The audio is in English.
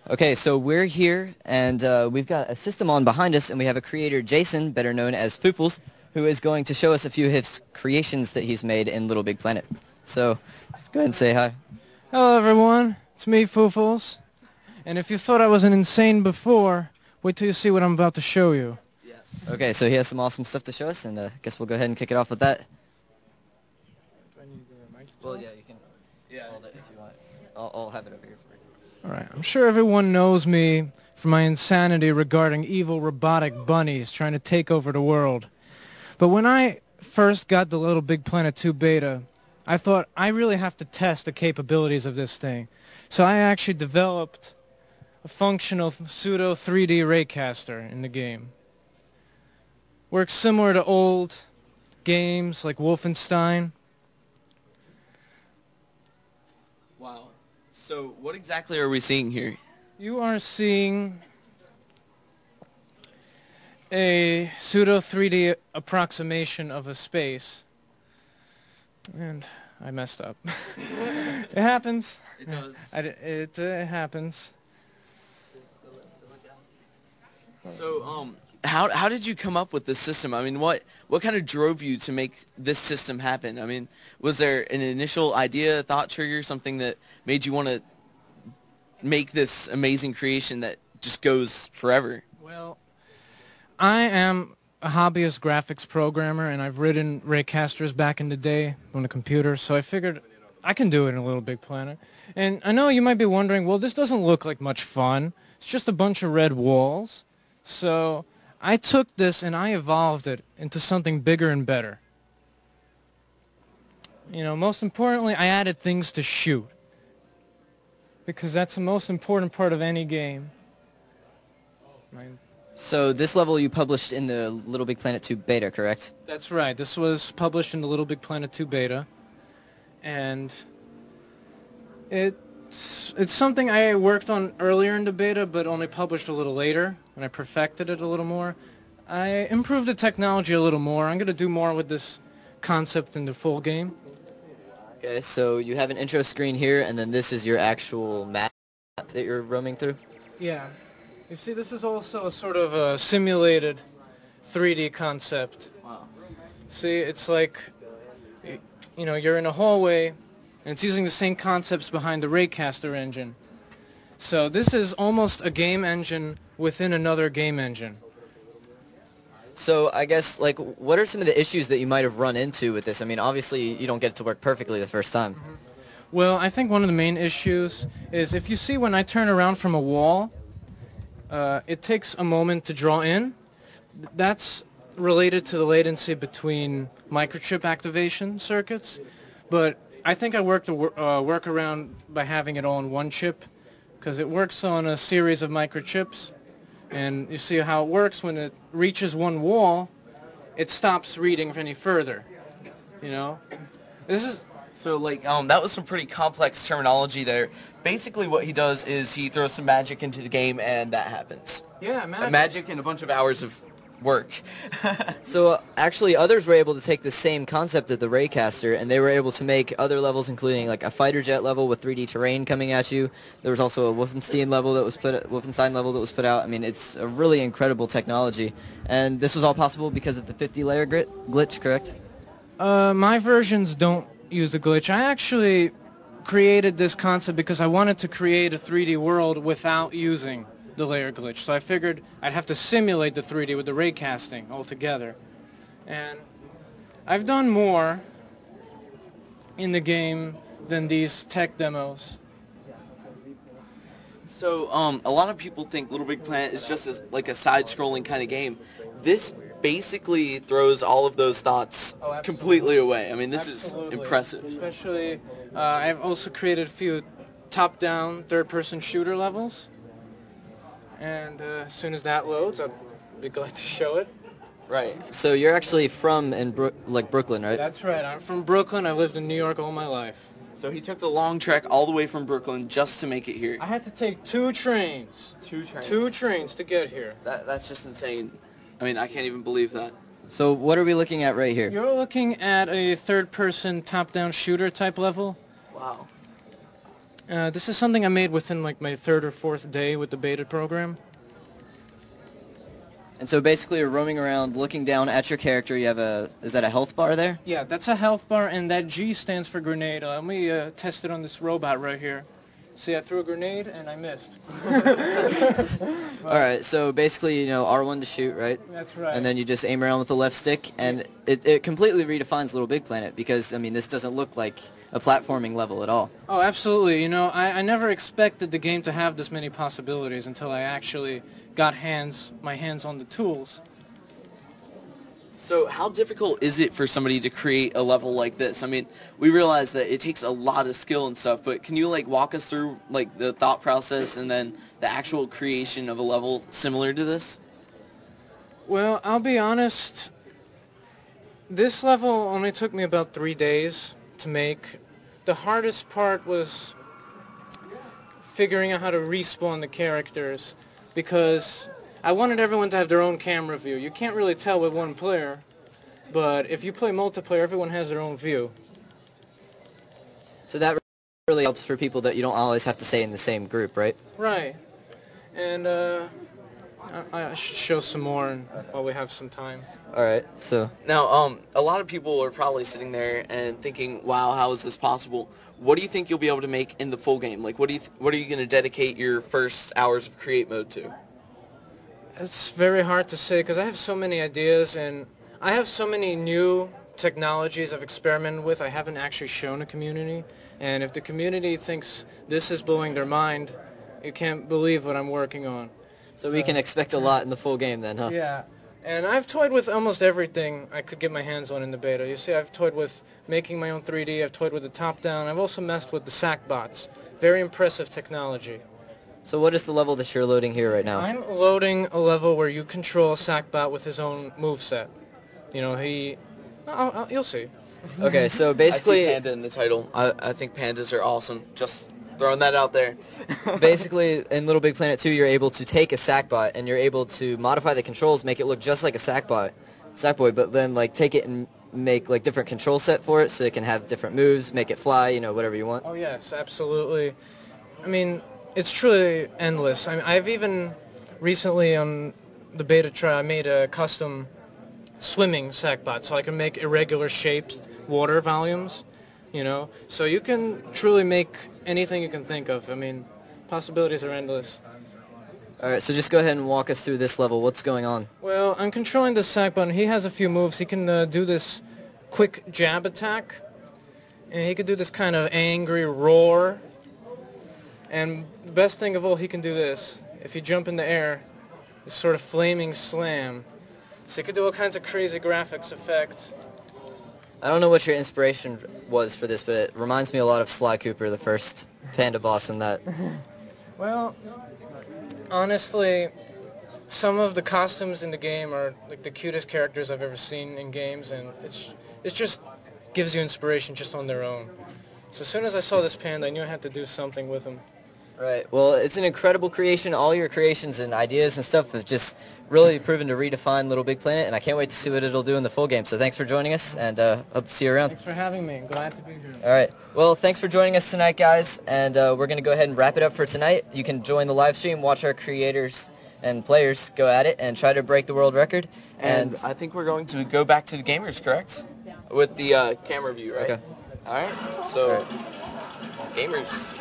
Okay, so we're here, and we've got a system on behind us, and we have a creator, Jason, better known as Foofles, who is going to show us a few of his creations that he's made in Little Big Planet. So, let's go ahead and say hi. Hello everyone, it's me, Foofles. And if you thought I was an insane before, wait till you see what I'm about to show you. Yes. Okay, so he has some awesome stuff to show us, and I guess we'll go ahead and kick it off with that. Do I need the microphone? Well, yeah, you can hold it if you want. I'll have it over here for you. Alright, I'm sure everyone knows me for my insanity regarding evil robotic bunnies trying to take over the world. But when I first got the Little Big Planet 2 beta, I thought I really have to test the capabilities of this thing. So I actually developed a functional pseudo 3D raycaster in the game. Works similar to old games like Wolfenstein. Wow. So what exactly are we seeing here? You are seeing a pseudo 3D approximation of a space. And I messed up. It happens. It does. It happens. So how did you come up with this system? I mean, what kind of drove you to make this system happen? I mean, was there an initial idea, thought trigger, something that made you want to make this amazing creation that just goes forever? Well, I am a hobbyist graphics programmer, and I've written raycasters back in the day on the computer, so I figured I can do it in a Little Big Planet. And I know you might be wondering, well, this doesn't look like much fun. It's just a bunch of red walls. So I took this and I evolved it into something bigger and better. You know, most importantly, I added things to shoot, because that's the most important part of any game. So this level you published in the Little Big Planet 2 beta, correct? That's right. This was published in the Little Big Planet 2 beta, and it's something I worked on earlier in the beta, but only published a little later, and I perfected it a little more. I improved the technology a little more. I'm going to do more with this concept in the full game. Okay, so you have an intro screen here, and then this is your actual map that you're roaming through? Yeah. You see, this is also a sort of a simulated 3D concept. Wow. See, it's like, you know, you're in a hallway, and it's using the same concepts behind the Raycaster engine. So this is almost a game engine within another game engine. So I guess, like, what are some of the issues that you might have run into with this? I mean, obviously you don't get it to work perfectly the first time. Well, I think one of the main issues is if you see when I turn around from a wall, it takes a moment to draw in. That's related to the latency between microchip activation circuits, but I think I worked a workaround by having it all in one chip, because it works on a series of microchips, and you see how it works. When it reaches one wall, it stops reading any further. You know, this is So like that was some pretty complex terminology there. Basically what he does is he throws some magic into the game and that happens. yeah, Magic and a bunch of hours of work. So actually others were able to take the same concept of the Raycaster, and they were able to make other levels, including like a fighter jet level with 3D terrain coming at you. There was also a Wolfenstein level that was put out. I mean, it's a really incredible technology, and this was all possible because of the 50-layer glitch, correct? My versions don't use the glitch. I actually created this concept because I wanted to create a 3D world without using the layer glitch. So I figured I'd have to simulate the 3D with the raycasting altogether. And I've done more in the game than these tech demos. So a lot of people think Little Big Planet is just like a side-scrolling kind of game. This basically throws all of those thoughts completely away. I mean, this Absolutely. is impressive. Especially, I've also created a few top-down third-person shooter levels. And as soon as that loads, I'll be glad to show it. Right. So you're actually from Brooklyn, right? That's right. I'm from Brooklyn. I lived in New York all my life. So he took the long trek all the way from Brooklyn just to make it here. I had to take 2 trains. 2 trains. 2 trains to get here. That's just insane. I mean, I can't even believe that. So what are we looking at right here? You're looking at a third-person top-down shooter type level. Wow. This is something I made within like my third or fourth day with the beta program. And so basically you're roaming around looking down at your character. You have is that a health bar there? Yeah, that's a health bar, and that G stands for grenade. Let me test it on this robot right here. See, I threw a grenade and I missed. All right, so basically, R1 to shoot, right? That's right. And then you just aim around with the left stick, and it completely redefines Little Big Planet because, I mean, this doesn't look like a platforming level at all. Oh, absolutely. I never expected the game to have this many possibilities until I actually got my hands on the tools. So how difficult is it for somebody to create a level like this? I mean, we realize that it takes a lot of skill and stuff, but can you like walk us through like the thought process and then the actual creation of a level similar to this? Well, I'll be honest, this level only took me about 3 days to make. The hardest part was figuring out how to respawn the characters, because I wanted everyone to have their own camera view. You can't really tell with one player, but if you play multiplayer, everyone has their own view. So that really helps for people that you don't always have to stay in the same group, right? Right. And I should show some more while we have some time. All right, so Now, a lot of people are probably sitting there and thinking, wow, how is this possible? What do you think you'll be able to make in the full game? Like, what are you going to dedicate your first hours of create mode to? It's very hard to say because I have so many ideas and I have so many new technologies I've experimented with I haven't actually shown the community. And if the community thinks this is blowing their mind, you can't believe what I'm working on. so we can expect a lot in the full game then, huh? Yeah. And I've toyed with almost everything I could get my hands on in the beta. You see, I've toyed with making my own 3D. I've toyed with the top-down. I've also messed with the sack bots. Very impressive technology. So what is the level that you're loading here right now? I'm loading a level where you control Sackbot with his own moveset. You'll see. Okay, so I see basically, Panda in the title. I think pandas are awesome. Just throwing that out there. basically in Little Big Planet 2, you're able to take a Sackbot and you're able to modify the controls, make it look just like a Sackboy, but then like take it and make like different control set for it so it can have different moves, make it fly, whatever you want. Oh yes, absolutely. I mean, it's truly endless. I've even recently on the beta trial, I made a custom swimming Sackbot so I can make irregular shaped water volumes, So you can truly make anything you can think of. I mean, possibilities are endless. All right, so just go ahead and walk us through this level. What's going on? Well, I'm controlling the Sackbot, and he has a few moves. He can do this quick jab attack, and he can do this kind of angry roar. And the best thing of all, he can do this. If you jump in the air, this sort of flaming slam. So he can do all kinds of crazy graphics effects. I don't know what your inspiration was for this, but it reminds me a lot of Sly Cooper, the first panda boss in that. Well, honestly, some of the costumes in the game are like the cutest characters I've ever seen in games, and it just gives you inspiration just on their own. So as soon as I saw this panda, I knew I had to do something with him. Right. Well, it's an incredible creation. All your creations and ideas and stuff have just really proven to redefine Little Big Planet, and I can't wait to see what it'll do in the full game. So thanks for joining us, and hope to see you around. Thanks for having me. Glad to be here. All right. Well, thanks for joining us tonight, guys, and we're going to go ahead and wrap it up for tonight. You can join the live stream, watch our creators and players go at it, and try to break the world record. And I think we're going to go back to the gamers, correct? With the camera view, right? Okay. All right. So, gamers.